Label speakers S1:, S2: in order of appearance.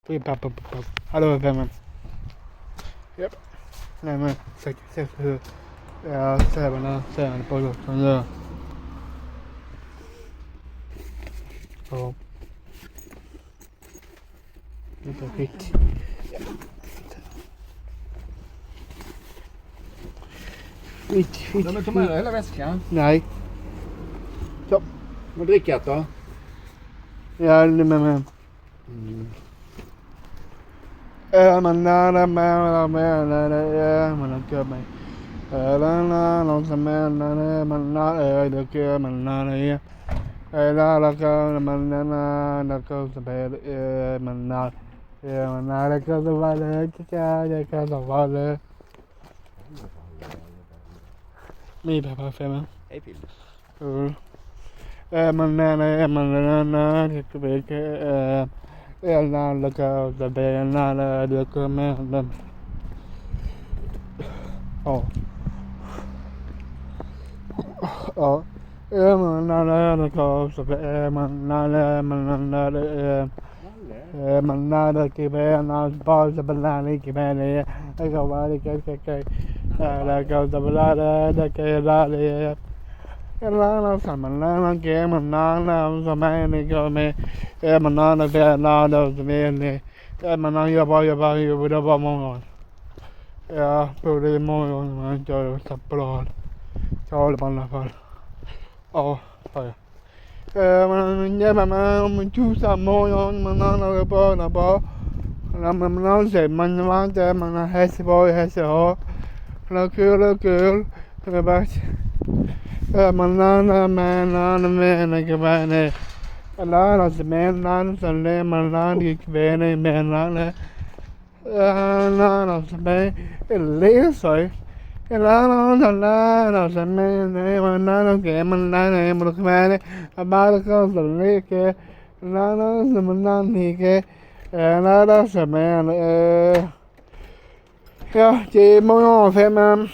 S1: Hello everyone. Yep. I'm a secretary. Seven polo. Oh. It's a bit.
S2: Men ta med deg hele väskan.
S1: Nej. Så.
S2: Men dricka då?
S1: Ja, men. Man nada man kör mig. Någon som är man nada det kör man nada ja. La kör man nada kör så man nada. Man nada kör så var det jag kör så var det. Mi pappa femma.
S2: Hej Phil.
S1: Man nada det blir la kör så nada det kör man. Oh. Man nada kör så man nada que vean las balls de banana que vean I go vale que la causa balada da que la le la samana que manana samane que me manana que la do me manana ya ba yo da ba mo ya pero mo man yo sapro chao ban la fa oh man ya man chu sa mo yo manana ba na ba man se man te man has boy has ho la girl the back manana man ke bane la la se man nan se le man ke bane man la la se be le so la se man ke man mo ke bane ba ko se le ke la se man ni ke la se man ja, det må jo være 5